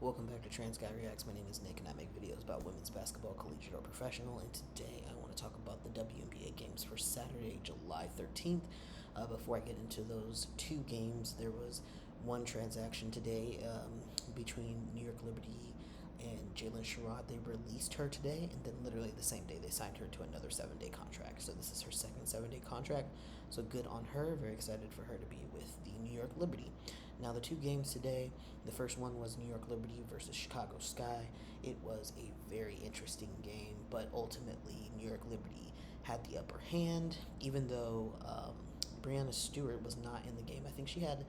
Welcome back to TransGuyReacts. My name is Nik and I make videos about women's basketball, collegiate or professional, and today I want to talk about the WNBA games for Saturday, July 13th. Before I get into those two games, there was one transaction today between New York Liberty and Jalen Sherrod. They released her today, and then literally the same day they signed her to another 7-day contract. So this is her second 7-day contract, so good on her. Very excited for her to be with the New York Liberty. Now the two games today, the first one was New York Liberty versus Chicago Sky. It was a very interesting game, but ultimately New York Liberty had the upper hand, even though Brianna Stewart was not in the game. I think she had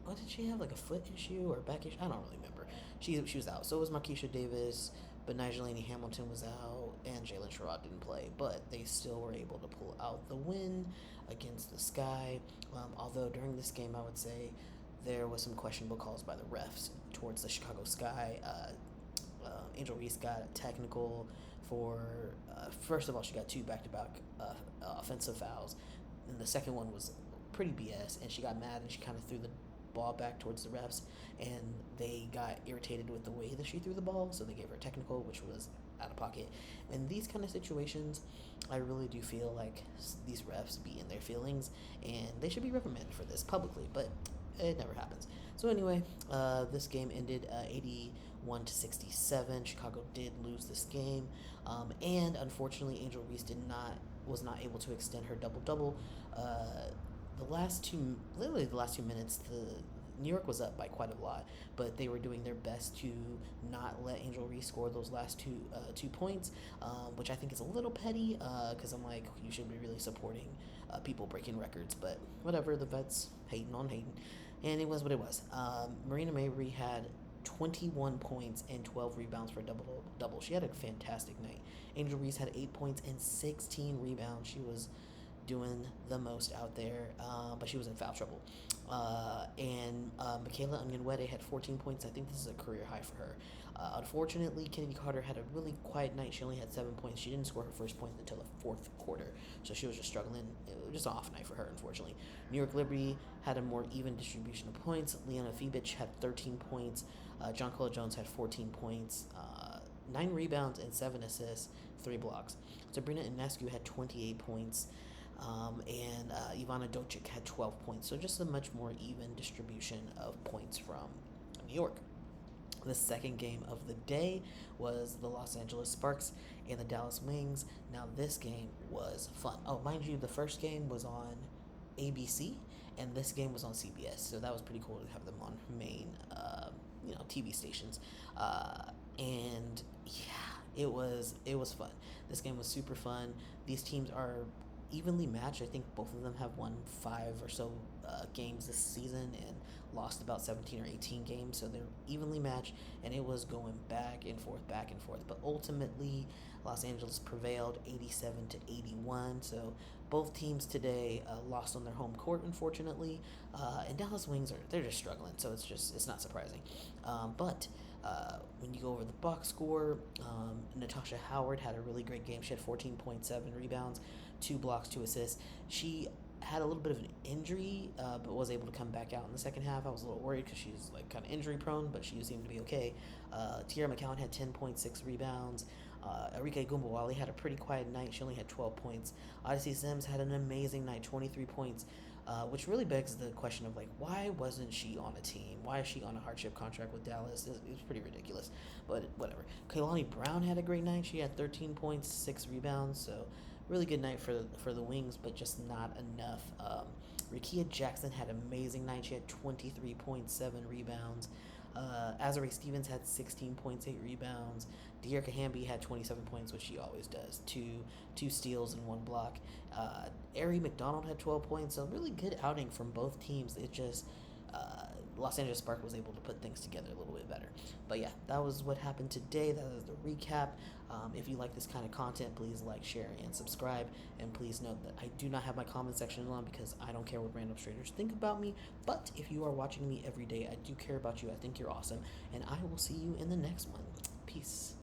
what did she have, like a foot issue or back issue? I don't really remember. She was out. So was Markeisha Davis, but Nigelini Hamilton was out, and Jalen Sherrod didn't play. But they still were able to pull out the win against the Sky. Although during this game, I would say there was some questionable calls by the refs towards the Chicago Sky. Angel Reese got a technical for, first of all, she got two back-to-back offensive fouls. And the second one was pretty BS, and she got mad and she kind of threw the ball back towards the refs, and they got irritated with the way that she threw the ball, so they gave her a technical, which was out of pocket. In these kind of situations, I really do feel like these refs be in their feelings, and they should be reprimanded for this publicly, but it never happens. So anyway, this game ended 81-67. Chicago did lose this game, and unfortunately, Angel Reese was not able to extend her double-double. The last 2 minutes, New York was up by quite a lot, but they were doing their best to not let Angel Reese score those last two points, which I think is a little petty, because I'm like, you should be really supporting people breaking records, but whatever, the vets hating on hating, and it was what it was. Marina Mabrey had 21 points and 12 rebounds for a double. She had a fantastic night. Angel Reese had 8 points and 16 rebounds. She was doing the most out there, but she was in foul trouble. And Michaela Onyenwere had 14 points. I think this is a career high for her. Unfortunately, Kennedy Carter had a really quiet night. She only had 7 points. She didn't score her first point until the fourth quarter, so she was just struggling. It was just an off night for her, unfortunately. New York Liberty had a more even distribution of points. Liana Fibic had 13 points. John Cole-Jones had 14 points. 9 rebounds and 7 assists, 3 blocks. Sabrina Ionescu had 28 points. And Ivana Docic had 12 points. So just a much more even distribution of points from New York. The second game of the day was the Los Angeles Sparks and the Dallas Wings. Now this game was fun. Oh, mind you, the first game was on ABC, and this game was on CBS. So that was pretty cool to have them on main, TV stations. And yeah, it was fun. This game was super fun. These teams are evenly matched. I think both of them have won 5 or so games this season and lost about 17 or 18 games, so they're evenly matched, and it was going back and forth, but ultimately Los Angeles prevailed 87-81. So both teams today lost on their home court, unfortunately, and Dallas Wings they're just struggling, so it's not surprising. But when you go over the box score, Natasha Howard had a really great game. She had 14.7 rebounds, 2 blocks, 2 assists. She had a little bit of an injury, but was able to come back out in the second half. I was a little worried because she's like kind of injury prone, but she seemed to be okay. Tierra McCowan had 10.6 rebounds. Arike Gumbawali had a pretty quiet night. She only had 12 points. Odyssey Sims had an amazing night, 23 points, which really begs the question of, like, why wasn't she on a team? Why is she on a hardship contract with Dallas? It was pretty ridiculous, but whatever. Kaylani Brown had a great night. She had 13 points, 6 rebounds, so really good night for the Wings, but just not enough. Rikia Jackson had an amazing night. She had 23.7 rebounds. Azare Stevens had 16 points, 8 rebounds. Dearica Hamby had 27 points, which she always does. Two steals and 1 block. Ari McDonald had 12 points. So really good outing from both teams. It just Los Angeles Spark was able to put things together a little bit better. But yeah, that was what happened today. That was the recap. If you like this kind of content, please like, share, and subscribe. And please note that I do not have my comment section on because I don't care what random strangers think about me. But if you are watching me every day, I do care about you. I think you're awesome. And I will see you in the next one. Peace.